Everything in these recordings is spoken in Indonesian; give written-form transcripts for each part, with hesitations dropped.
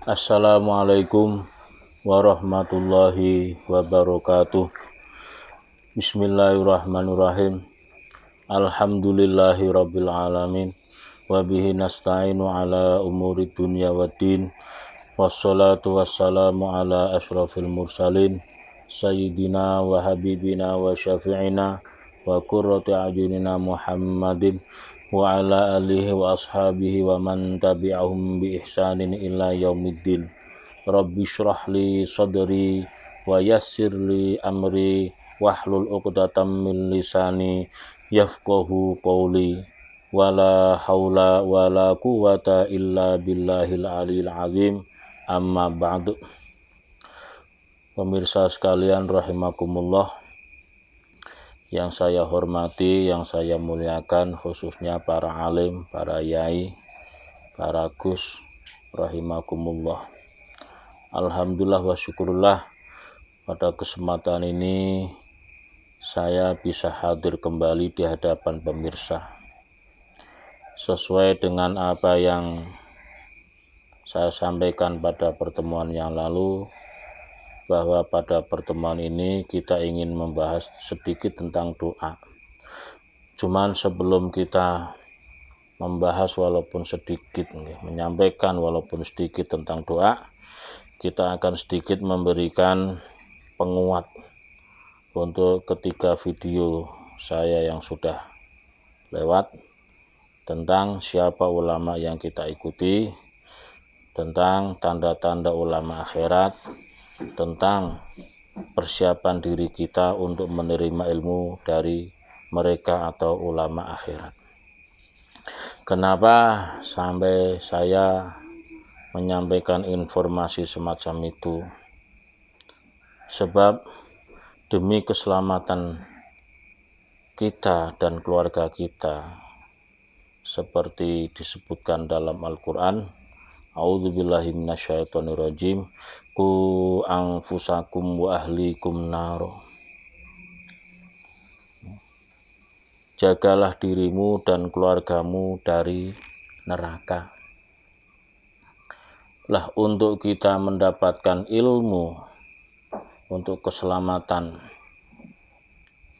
Assalamualaikum warahmatullahi wabarakatuh. Bismillahirrahmanirrahim. Alhamdulillahirabbil alamin. Wa bihi nasta'inu ala umuri dunya waddin. Wassalatu wassalamu ala asyrafil mursalin sayyidina wa habibina wa syafi'ina wa qurrati a'yunina Muhammadin wa ala alihi wa ashabihi wa man tabi'ahum bi ihsanin ila yaumiddin. Rabbi shrah li sadri wa yassir li amri wahlul 'uqdatam min lisani yafqahu qawli. Wala haula wala quwwata illa billahil aliyil azim. Amma ba'du. Pemirsa sekalian rahimakumullah, yang saya hormati, yang saya muliakan, khususnya para alim, para yai, para gus, rahimakumullah. Alhamdulillah wa syukurullah, pada kesempatan ini saya bisa hadir kembali di hadapan pemirsa. Sesuai dengan apa yang saya sampaikan pada pertemuan yang lalu, bahwa pada pertemuan ini kita ingin membahas sedikit tentang doa. Cuman sebelum kita membahas walaupun sedikit, menyampaikan walaupun sedikit tentang doa, kita akan sedikit memberikan penguat untuk ketiga video saya yang sudah lewat tentang siapa ulama yang kita ikuti, tentang tanda-tanda ulama akhirat, tentang persiapan diri kita untuk menerima ilmu dari mereka atau ulama akhirat. Kenapa sampai saya menyampaikan informasi semacam itu? Sebab demi keselamatan kita dan keluarga kita, seperti disebutkan dalam Al-Quran, A'udzubillahi minasyaitonirrajim, Qu anfusakum wa ahlikum naro. Jagalah dirimu dan keluargamu dari neraka. Lah, untuk kita mendapatkan ilmu untuk keselamatan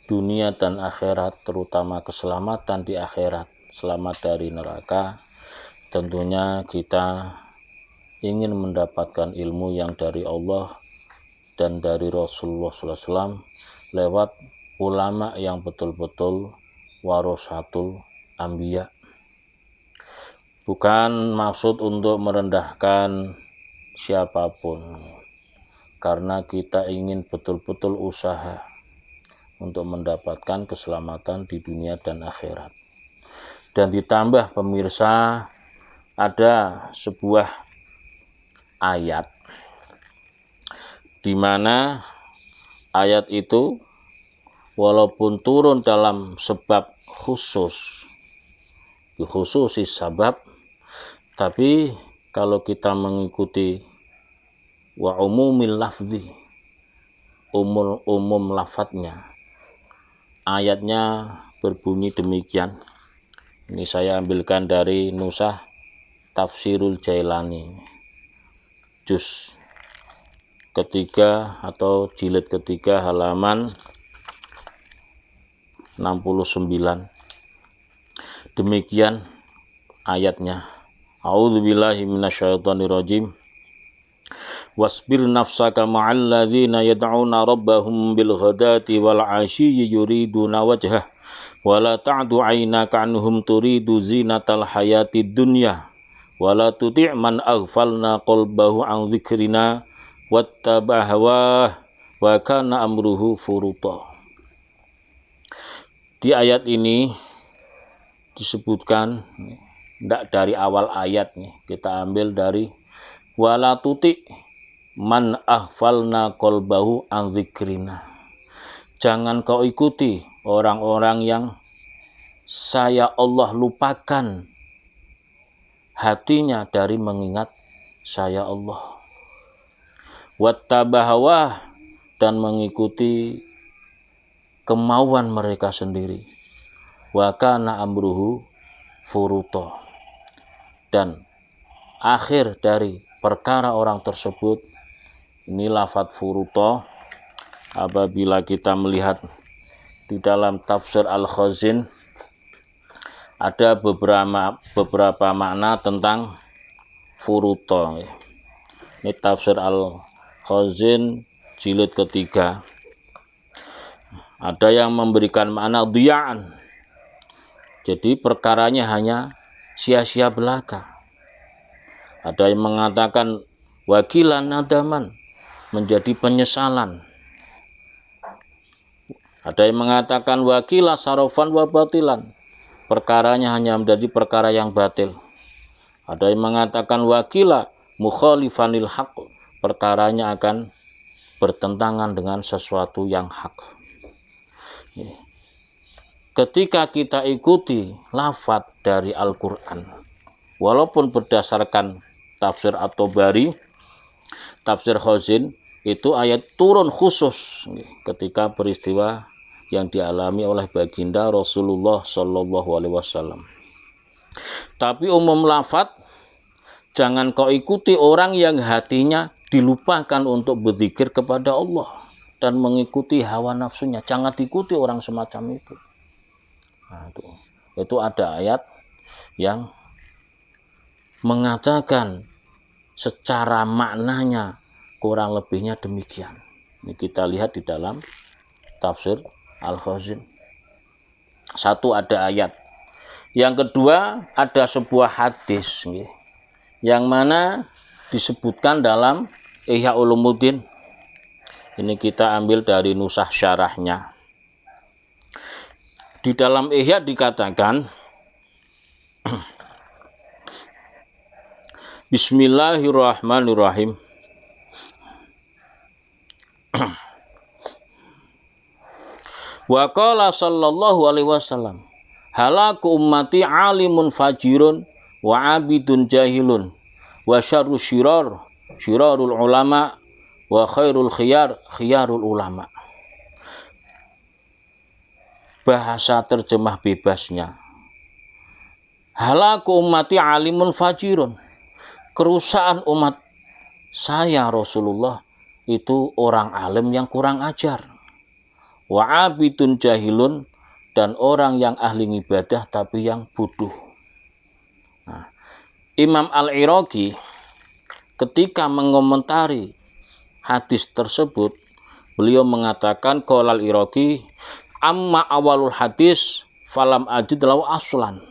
dunia dan akhirat, terutama keselamatan di akhirat, selamat dari neraka, tentunya kita ingin mendapatkan ilmu yang dari Allah dan dari Rasulullah SAW lewat ulama yang betul-betul warasatul anbiya. Bukan maksud untuk merendahkan siapapun, karena kita ingin betul-betul usaha untuk mendapatkan keselamatan di dunia dan akhirat. Dan ditambah pemirsa, ada sebuah ayat di mana ayat itu walaupun turun dalam sebab khusus, dikhususi sabab, tapi kalau kita mengikuti wa umumil lafzi, umum lafadznya, ayatnya berbunyi demikian. Ini saya ambilkan dari Nusah Tafsirul Jailani, juz ketiga atau jilid ketiga, halaman 69. Demikian ayatnya. A'udzubillahi minasyaitonirrajim. Wasbir nafsaka ma'al ladzina yad'una rabbahum bil ghadati wal 'ashiyyi yuriduna wajhah wa la ta'du 'ainaka 'anhum turidu zinatal hayatid dunya wa la tuti' man aghfalna qalbahu 'an dzikrina wattaba'a hawah wa kana amruhu furuta. Di ayat ini disebutkan, tidak dari awal ayat nih, kita ambil dari wala tuti' man aghfalna qalbahu an dzikrina. Jangan kau ikuti orang-orang yang saya Allah lupakan hatinya dari mengingat saya Allah. Wattabahawah, dan mengikuti kemauan mereka sendiri. Wa kana amruhu furuta, dan akhir dari perkara orang tersebut. Ini lafadz furuta. Apabila kita melihat di dalam tafsir Al-Khazin, ada beberapa makna tentang furuta. Ini tafsir Al-Khazin jilid ketiga. Ada yang memberikan makna dhiya'an, jadi perkaranya hanya sia-sia belaka. Ada yang mengatakan wakilan nadaman, menjadi penyesalan. Ada yang mengatakan wakila sarofan wa batilan, perkaranya hanya menjadi perkara yang batil. Ada yang mengatakan wakila mukhalifanil haq, perkaranya akan bertentangan dengan sesuatu yang hak. Ketika kita ikuti lafadz dari Al-Quran, walaupun berdasarkan tafsir At-Tabari, tafsir Khazin, itu ayat turun khusus ketika peristiwa yang dialami oleh baginda Rasulullah Shallallahu Alaihi Wasallam. Tapi umum lafadz, jangan kau ikuti orang yang hatinya dilupakan untuk berzikir kepada Allah dan mengikuti hawa nafsunya. Jangan diikuti orang semacam itu. Nah, itu ada ayat yang mengatakan secara maknanya kurang lebihnya demikian. Ini kita lihat di dalam tafsir Al-Khazin. Satu, ada ayat. Yang kedua, ada sebuah hadis yang mana disebutkan dalam Ihya Ulumuddin. Ini kita ambil dari nusah syarahnya. Di dalam Ihya dikatakan Bismillahirrahmanirrahim. Wa qala sallallahu alaihi wasallam, halaku ummati alimun fajirun wa abidun jahilun wa syarru syirarul ulama wa khairul khiyarul ulama. Bahasa terjemah bebasnya, halaku ummati alimun fajirun, kerusakan umat saya Rasulullah itu orang alim yang kurang ajar. Wa abidun jahilun, dan orang yang ahli ibadah tapi yang bodoh. Nah, Imam Al-Iraqi ketika mengomentari hadis tersebut, beliau mengatakan qala Al-Iraqi amma awalul hadis falam ajid lahu aslan.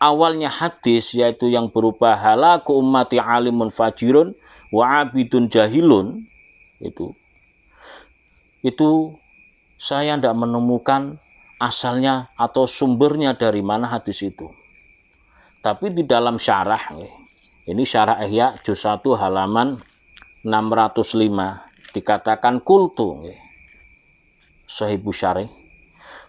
Awalnya hadis, yaitu yang berupa halaku ummati alimun fajirun wa abidun jahilun, itu saya tidak menemukan asalnya atau sumbernya dari mana hadis itu. Tapi di dalam syarah, ini syarah Ihya juz 1 halaman 605, dikatakan kultu Sahibu Syarih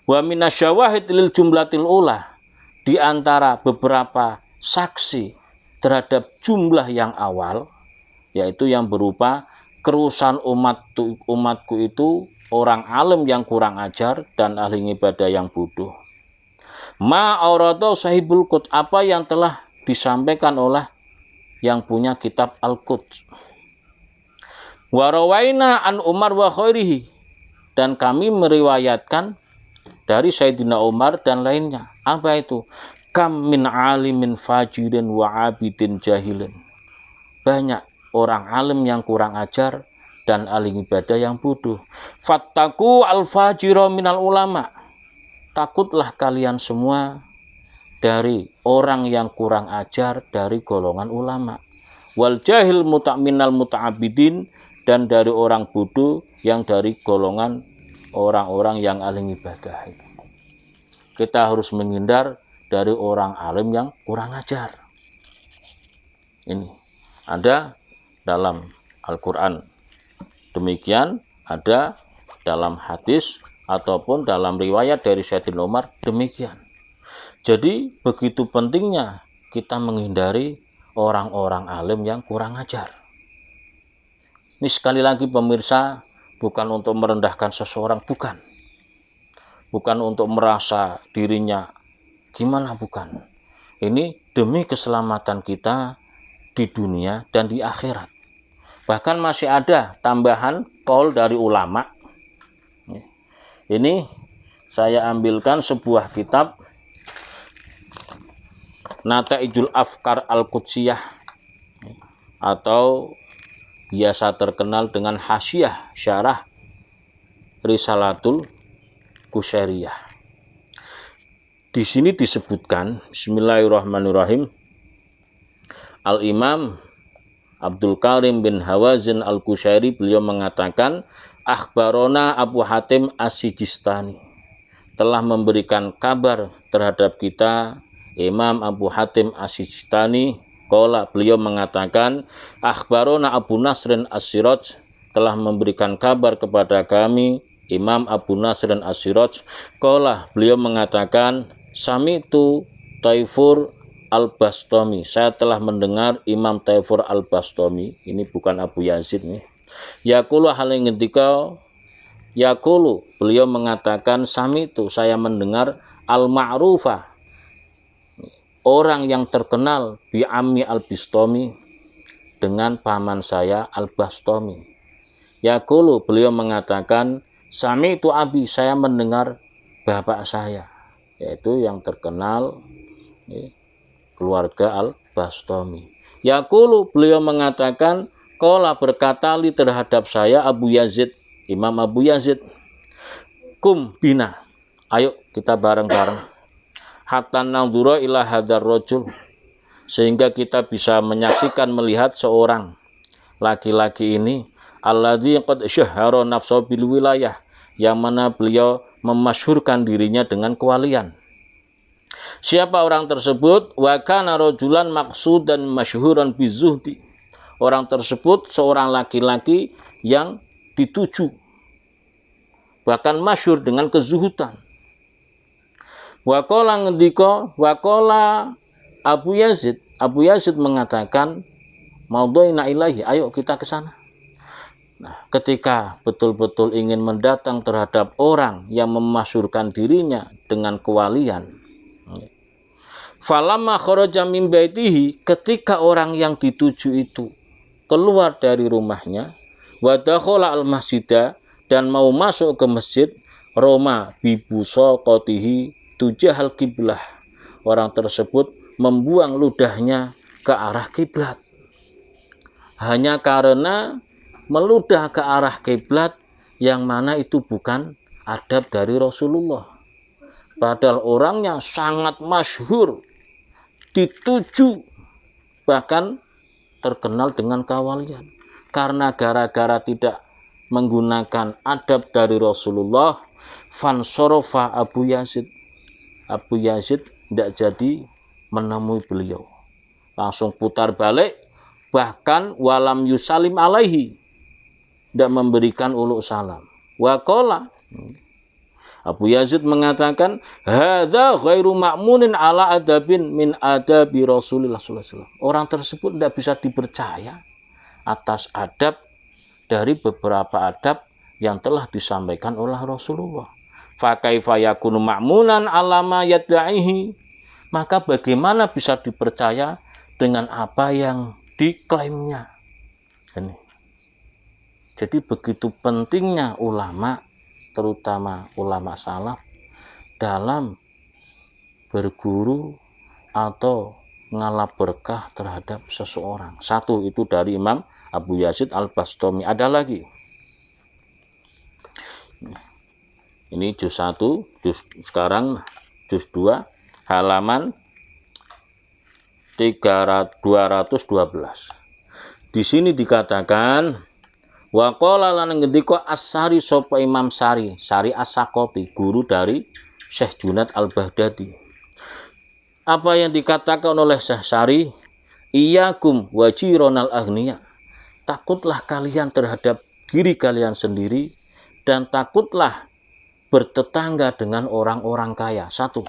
wa minasyawahid lil jumlatil ula, di antara beberapa saksi terhadap jumlah yang awal, yaitu yang berupa kerusakan umatku itu orang alim yang kurang ajar dan ahli ibadah yang bodoh. Ma aurado sahibul quds, apa yang telah disampaikan oleh yang punya kitab Al-Quds. Wa rawaina an Umar wa khairihi, dan kami meriwayatkan dari Sayyidina Umar dan lainnya. Apa itu? Kam min alimin fajirin wa abidin jahilin. Banyak orang alim yang kurang ajar dan ahli ibadah yang bodoh. Fattaku al-fajira minal ulama, takutlah kalian semua dari orang yang kurang ajar dari golongan ulama. Wal jahil minal muta'abidin, dan dari orang bodoh yang dari golongan orang-orang yang ahli ibadah. Kita harus menghindar dari orang alim yang kurang ajar. Ini ada dalam Al-Quran, demikian ada dalam hadis ataupun dalam riwayat dari Sayyidina Umar, demikian. Jadi begitu pentingnya kita menghindari orang-orang alim yang kurang ajar. Ini sekali lagi pemirsa, bukan untuk merendahkan seseorang, bukan untuk merasa dirinya gimana, bukan. Ini demi keselamatan kita di dunia dan di akhirat. Bahkan masih ada tambahan qaul dari ulama. Ini saya ambilkan sebuah kitab Nataijul Afkar Al-Qudsiyah atau biasa terkenal dengan Hasyiah Syarah Risalatul Qusairiyah. Di sini disebutkan, bismillahirrahmanirrahim, Al-Imam Abdul Karim bin Hawazin Al-Qusairi beliau mengatakan, akhbarona Abu Hatim As-Sijistani, telah memberikan kabar terhadap kita Imam Abu Hatim As-Sijistani. Qala, beliau mengatakan, akhbarona Abu Nasrin As-Siraj, telah memberikan kabar kepada kami Imam Abu Nasrin As-Siraj. Qala, beliau mengatakan, sami'tu Taifur Al-Bastami, saya telah mendengar Imam Taifur Al-Bastami, ini bukan Abu Yazid nih. Yaqulu, hal yang ketika yaqulu, beliau mengatakan, sami'tu, saya mendengar Al-Ma'rufah, orang yang terkenal, bi ammi Al-Bastami, dengan paman saya Al-Bastami. Yaqulu, beliau mengatakan, sami'tu abi, saya mendengar bapak saya, yaitu yang terkenal keluarga Al-Bastami. Yaqulu, beliau mengatakan, qala, berkata li terhadap saya Abu Yazid, Imam Abu Yazid, kum bina, ayo kita bareng-bareng, hatta nanzura ila hadzal rajul, sehingga kita bisa menyaksikan, melihat seorang laki-laki ini, alladzi qad syahara nafsahu bil wilayah, yang mana beliau memasyhurkan dirinya dengan kewalian. Siapa orang tersebut? Wa kana rajulan maqsudan masyhuran bizuhdi, orang tersebut seorang laki-laki yang dituju, bahkan masyhur dengan kezuhudan. Wa qala ngendika, wa qala Abu Yazid mengatakan, maudhaina ilaihi, ayo kita ke sana. Nah, ketika betul-betul ingin mendatang terhadap orang yang memasyhurkan dirinya dengan kewalian, falamma kharaja min baitihi, ketika orang yang dituju itu keluar dari rumahnya, wa dakhala al-masjidah, dan mau masuk ke masjid, roma bibusaqatihi tujahal kiblah, orang tersebut membuang ludahnya ke arah kiblat, hanya karena meludah ke arah kiblat yang mana itu bukan adab dari Rasulullah. Padahal orangnya sangat masyhur, dituju, bahkan terkenal dengan kewalian. Karena gara-gara tidak menggunakan adab dari Rasulullah, fansorofa Abu Yazid tidak jadi menemui beliau, langsung putar balik, bahkan walam yusalim alaihi, tidak memberikan uluk salam. Wa qala, Abu Yazid mengatakan, hadza ghairu ma'munin ala adabin min adabi Rasulullah sallallahu alaihi wasallam, orang tersebut tidak bisa dipercaya atas adab dari beberapa adab yang telah disampaikan oleh Rasulullah. Fa kaifa yakunu ma'munan ala ma yad'ihi, maka bagaimana bisa dipercaya dengan apa yang diklaimnya. Jadi begitu pentingnya ulama, terutama ulama salaf, dalam berguru atau ngalap berkah terhadap seseorang. Satu itu dari Imam Abu Yazid Al-Bastami. Ada lagi. Ini juz 1, sekarang juz 2, halaman 212. Di sini dikatakan, wa qala lan ngendika As-Sari, sapa Imam Sari As-Saqati, guru dari Syekh Junaid Al-Baghdadi. Apa yang dikatakan oleh Syekh Sari? Iyyakum wajironal aghniya, takutlah kalian terhadap diri kalian sendiri, dan takutlah bertetangga dengan orang-orang kaya. Satu.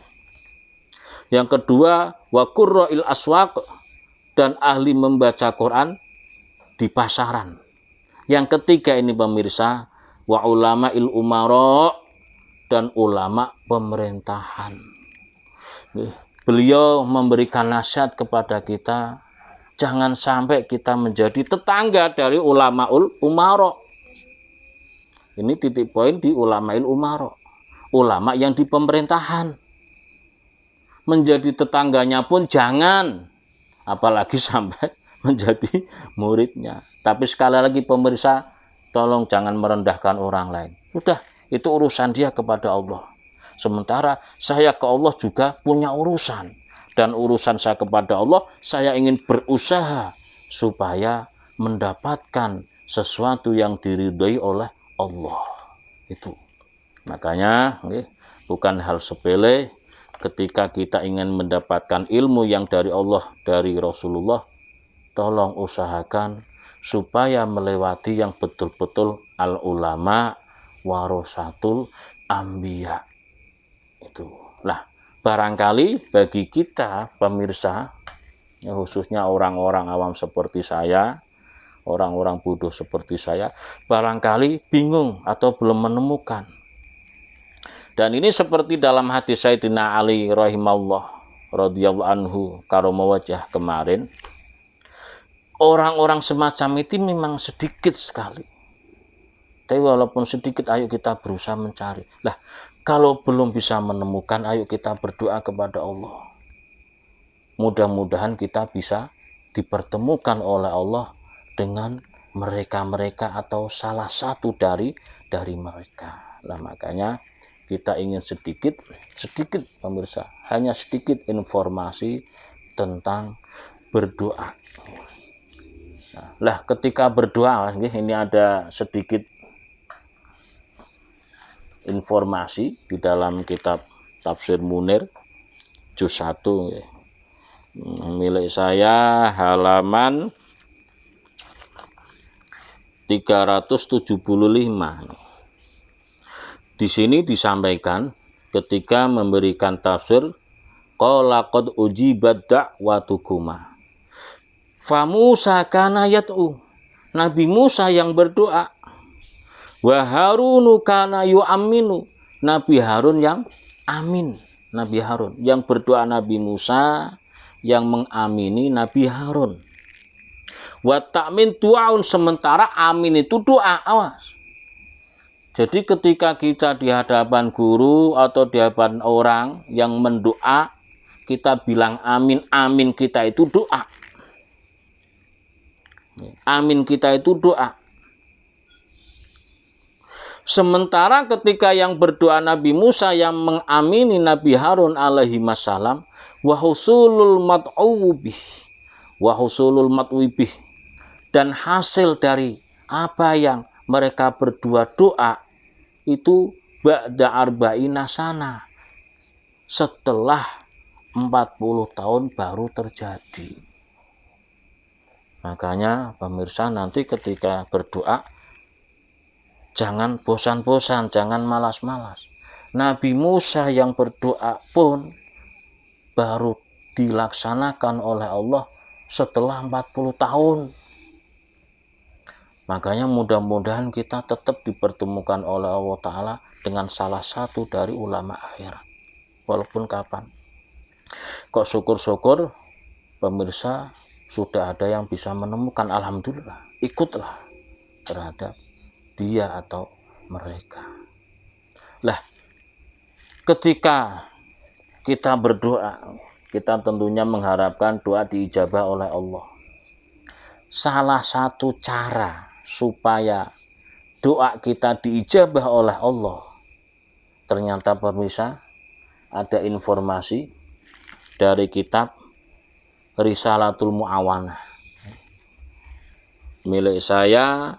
Yang kedua, wa qurra'il aswaq, dan ahli membaca Quran di pasaran. Yang ketiga ini pemirsa, wa ulama'il umara, dan ulama pemerintahan. Beliau memberikan nasihat kepada kita Jangan sampai kita menjadi tetangga dari ulamaul umaro. Ini titik poin di ulamaul umaro. Ulama yang di pemerintahan. Menjadi tetangganya pun jangan. Apalagi sampai menjadi muridnya. Tapi sekali lagi pemirsa, tolong jangan merendahkan orang lain. Udah, itu urusan dia kepada Allah. Sementara saya ke Allah juga punya urusan. Dan urusan saya kepada Allah, saya ingin berusaha supaya mendapatkan sesuatu yang diridhoi oleh Allah. Itu. Makanya bukan hal sepele ketika kita ingin mendapatkan ilmu yang dari Allah, dari Rasulullah, tolong usahakan supaya melewati yang betul-betul al-ulama warasatul anbiya. Itu. Lah, barangkali bagi kita pemirsa, ya khususnya orang-orang awam seperti saya, orang-orang bodoh seperti saya, barangkali bingung atau belum menemukan. Dan ini seperti dalam hadis Sayyidina Ali rahimahullah radhiyallahu anhu karomah wajah kemarin, orang-orang semacam itu memang sedikit sekali. Tapi walaupun sedikit, ayo kita berusaha mencari. Lah, kalau belum bisa menemukan, ayo kita berdoa kepada Allah. Mudah-mudahan kita bisa dipertemukan oleh Allah dengan mereka-mereka atau salah satu dari mereka. Nah, makanya kita ingin sedikit pemirsa, hanya sedikit informasi tentang berdoa. Nah, ketika berdoa, ini ada sedikit informasi di dalam kitab Tafsir Munir juz 1 milik saya, halaman 375. Di sini disampaikan ketika memberikan tafsir, qala qad ujibat da'watukuma fa Musa kana yad'u, Nabi Musa yang berdoa, wa Harunu kana yu'aminu, Nabi Harun yang amin. Nabi Harun yang berdoa, Nabi Musa yang mengamini Nabi Harun. Wa ta'min du'aun, sementara amin itu doa. Awas. Jadi ketika kita di hadapan guru atau di hadapan orang yang mendoa, kita bilang amin. Amin kita itu doa. Amin kita itu doa. Sementara ketika yang berdoa Nabi Musa yang mengamini Nabi Harun alaihi wassalam, wa husulul mat'ubih, dan hasil dari apa yang mereka berdua doa itu ba'da arba'ina sana, setelah 40 tahun baru terjadi. Makanya pemirsa, nanti ketika berdoa jangan bosan-bosan, jangan malas-malas. Nabi Musa yang berdoa pun baru dilaksanakan oleh Allah setelah 40 tahun. Makanya mudah-mudahan kita tetap dipertemukan oleh Allah Ta'ala dengan salah satu dari ulama akhirat. Walaupun kapan. Kok syukur-syukur pemirsa sudah ada yang bisa menemukan, alhamdulillah. Ikutlah terhadap dia atau mereka. Lah, ketika kita berdoa, kita tentunya mengharapkan doa diijabah oleh Allah. Salah satu cara supaya doa kita diijabah oleh Allah, ternyata pemirsa, ada informasi dari kitab Risalatul Mu'awanah milik saya,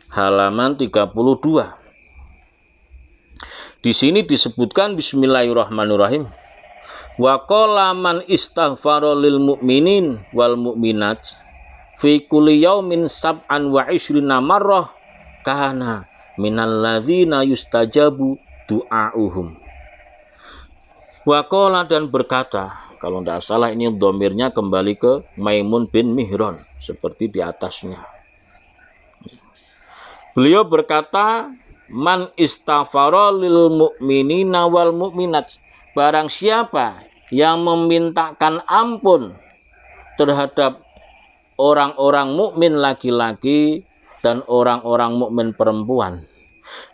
halaman 32. Di sini disebutkan bismillahirrahmanirrahim. Wa qala man istaghfara lil mu'minin wal mu'minat fi kulli yaumin sab'an wa 'ishrina marrah kana minal ladzina yustajabu du'auhum. Wa qala, dan berkata, kalau tidak salah ini domirnya kembali ke Maimun bin Mihran seperti di atasnya. Beliau berkata, man istaghfara lil mu'minina wal mu'minat, barang siapa yang memintakan ampun terhadap orang-orang mukmin laki-laki dan orang-orang mukmin perempuan.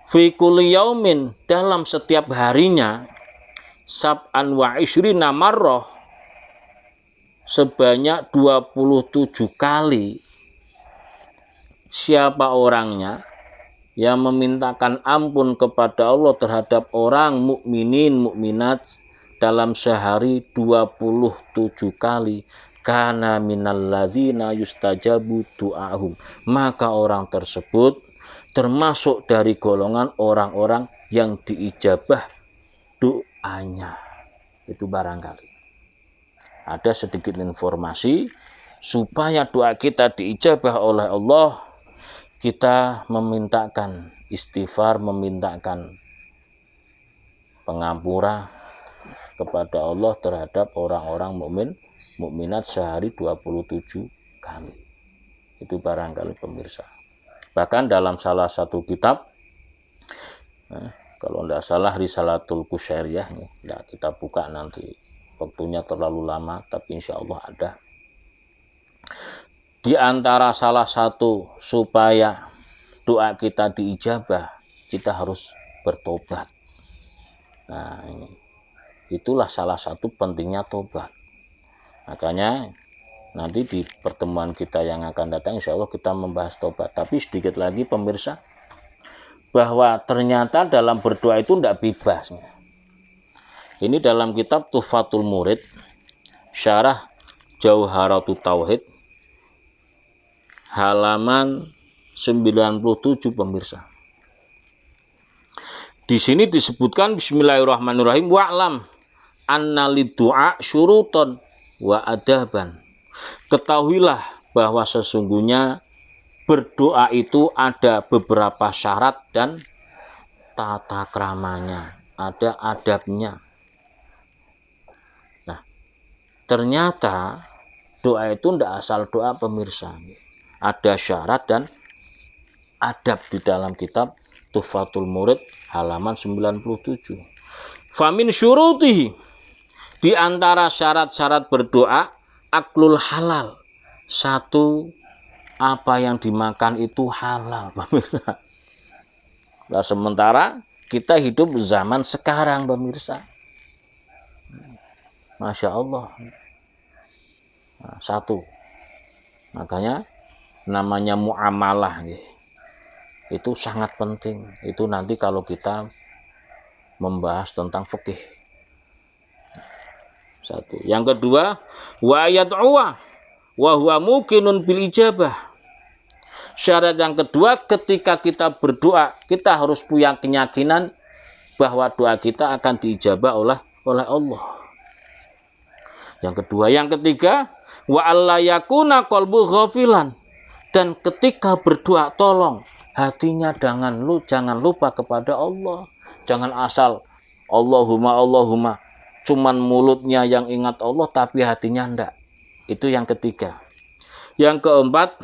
Fi kulli yaumin, dalam setiap harinya, sab'an wa ishrina marrah, sebanyak 27 kali. Siapa orangnya yang memintakan ampun kepada Allah terhadap orang mukminin mukminat dalam sehari 27 kali, kana minal ladzina yustajabu du'ahum, maka orang tersebut termasuk dari golongan orang-orang yang diijabah doanya. Itu barangkali ada sedikit informasi supaya doa kita diijabah oleh Allah. Kita memintakan istighfar, memintakan pengampura kepada Allah terhadap orang-orang mukminat sehari 27 kali. Itu barangkali pemirsa. Bahkan dalam salah satu kitab, kalau tidak salah Risalatul Qusairiyah, nah, kita buka nanti, waktunya terlalu lama, tapi insya Allah ada. Di antara salah satu supaya doa kita diijabah, kita harus bertobat. Nah, itulah salah satu pentingnya tobat. Makanya nanti di pertemuan kita yang akan datang, insya Allah kita membahas tobat. Tapi sedikit lagi pemirsa, bahwa ternyata dalam berdoa itu tidak bebas. Ini dalam kitab Tuhfatul Murid, Syarah Jauharatut Tauhid, halaman 97 pemirsa. Di sini disebutkan bismillahirrahmanirrahim, wa'lam anna liddu'a syuruton wa adaban. Ketahuilah bahwa sesungguhnya berdoa itu ada beberapa syarat dan tata kramanya, ada adabnya. Nah, ternyata doa itu tidak asal doa pemirsa. Ada syarat dan adab di dalam kitab Tuhfatul Murid halaman 97. Famin syurutihi, di antara syarat-syarat berdoa, aklul halal, satu, apa yang dimakan itu halal pemirsa. Nah, sementara kita hidup zaman sekarang pemirsa, Masya Allah. Nah, satu, makanya namanya muamalah itu sangat penting. Itu nanti kalau kita membahas tentang fikih. Satu. Yang kedua, wa yad'uwa wa huwa muqinun bil ijabah. Syarat yang kedua, ketika kita berdoa, kita harus punya keyakinan bahwa doa kita akan diijabah oleh Allah. Yang kedua, yang ketiga, wa alla yakuna qalbu ghafilan. Dan ketika berdoa, tolong hatinya jangan lupa kepada Allah. Jangan asal Allahumma, cuman mulutnya yang ingat Allah tapi hatinya enggak. Itu yang ketiga. Yang keempat,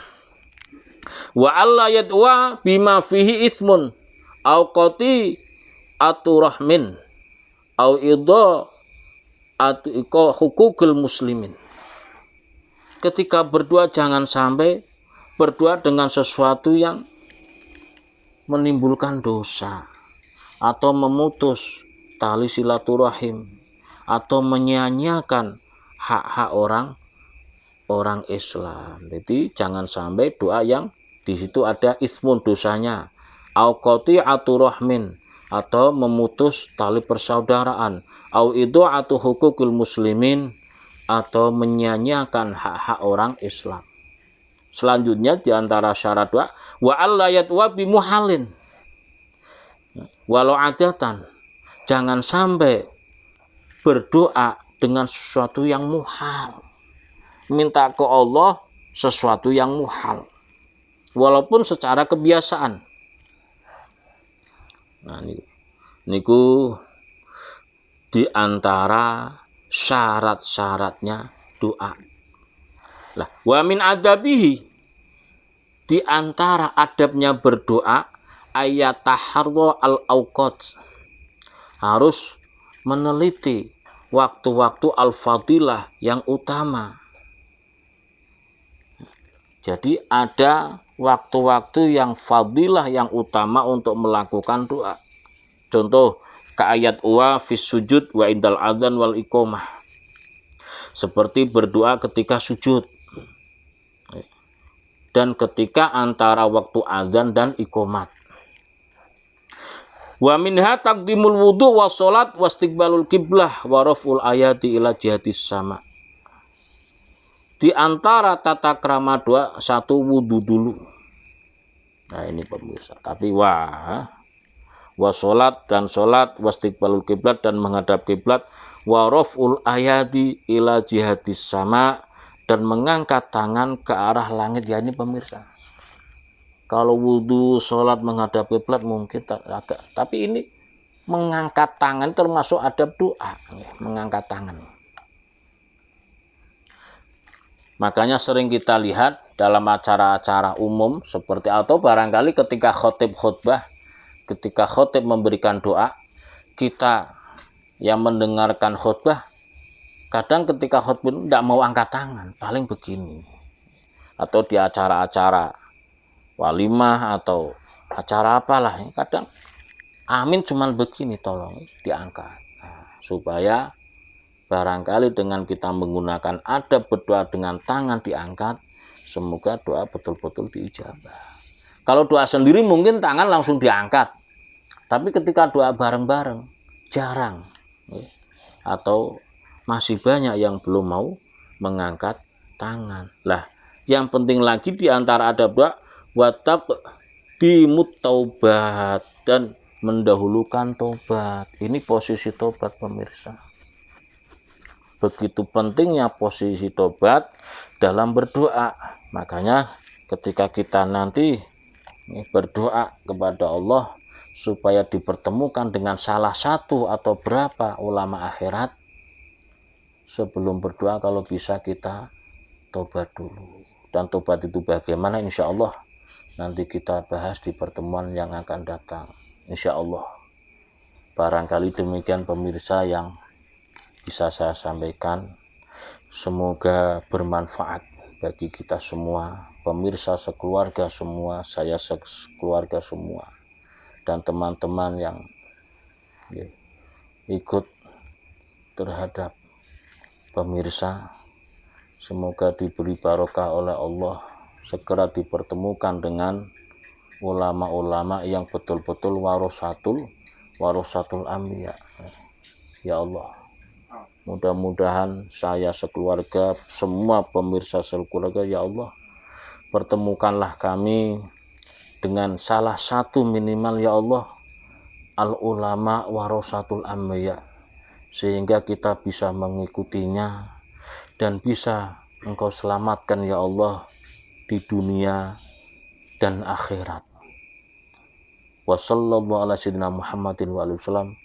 wa alla yadwa bima fihi ismun au qati aturahmin au idha atu hukukul muslimin. Ketika berdoa jangan sampai berdoa dengan sesuatu yang menimbulkan dosa atau memutus tali silaturahim atau menyia-nyiakan hak-hak orang Islam. Jadi jangan sampai doa yang di situ ada ismun, dosanya, au qati'atu rahmin, atau memutus tali persaudaraan, au idha'atu hukukul muslimin, atau menyia-nyiakan hak-hak orang Islam. Selanjutnya diantara syarat doa, wa alla yatwa bimuhalin, walau adatan, jangan sampai berdoa dengan sesuatu yang muhal, minta ke Allah sesuatu yang muhal, walaupun secara kebiasaan. Nah, niku diantara syarat-syaratnya doa. Lah, wa min adabihi, di antara adabnya berdoa, ayataharra al-awqat, harus meneliti waktu-waktu al-fadilah yang utama. Jadi ada waktu-waktu yang fadilah yang utama untuk melakukan doa. Contoh ke ayat wa fis sujud wa indal adzan wal iqamah. Seperti berdoa ketika sujud dan ketika antara waktu adzan dan iqamat. Wa minha taqdimul wudu wa sholat wa istiqbalul qiblah wa raf'ul ayati ila jihatis sama. Di antara tata krama doa, satu wudu dulu. Nah ini pemirsa. Tapi wa sholat dan sholat, wa istiqbalul qiblat dan menghadap qiblat, wa raf'ul ayati ila jihatis sama, dan mengangkat tangan ke arah langit. Ya ini pemirsa. Kalau wudhu, sholat, menghadap qiblat mungkin agak, tapi ini mengangkat tangan termasuk adab doa, mengangkat tangan. Makanya sering kita lihat dalam acara-acara umum seperti atau barangkali ketika khotib khutbah, ketika khotib memberikan doa, kita yang mendengarkan khutbah kadang ketika khutbah tidak mau angkat tangan, paling begini. Atau di acara-acara walimah atau acara apalah, kadang amin cuman begini, tolong diangkat. Nah, supaya barangkali dengan kita menggunakan adab berdoa dengan tangan diangkat, semoga doa betul-betul diijabah. Kalau doa sendiri mungkin tangan langsung diangkat, tapi ketika doa bareng-bareng jarang, atau masih banyak yang belum mau mengangkat tangan. Lah, yang penting lagi di antara adab doa watab dimut taubat, dan mendahulukan tobat. Ini posisi tobat pemirsa. Begitu pentingnya posisi tobat dalam berdoa. Makanya ketika kita nanti berdoa kepada Allah supaya dipertemukan dengan salah satu atau berapa ulama akhirat, sebelum berdoa kalau bisa kita tobat dulu. Dan tobat itu bagaimana, insya Allah nanti kita bahas di pertemuan yang akan datang, insya Allah. Barangkali demikian pemirsa yang bisa saya sampaikan. Semoga bermanfaat bagi kita semua, pemirsa sekeluarga semua, saya sekeluarga semua, dan teman-teman yang ikut terhadap pemirsa. Semoga diberi barokah oleh Allah, segera dipertemukan dengan ulama-ulama yang betul-betul warasatul anbiya. Ya Allah, mudah-mudahan saya sekeluarga, semua pemirsa sekeluarga, ya Allah, pertemukanlah kami dengan salah satu minimal, ya Allah, al-ulama warasatul anbiya, sehingga kita bisa mengikutinya dan bisa Engkau selamatkan, ya Allah, di dunia dan akhirat. Wa sallallahu ala sayyidina Muhammadin wa alihi wasallam.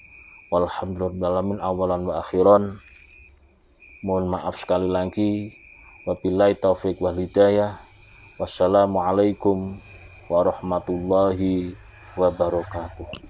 Walhamdulillahirabbil awalan wa akhiran. Mohon maaf sekali lagi. Wabillahi taufik wal hidayah. Wassalamualaikum warahmatullahi wabarakatuh.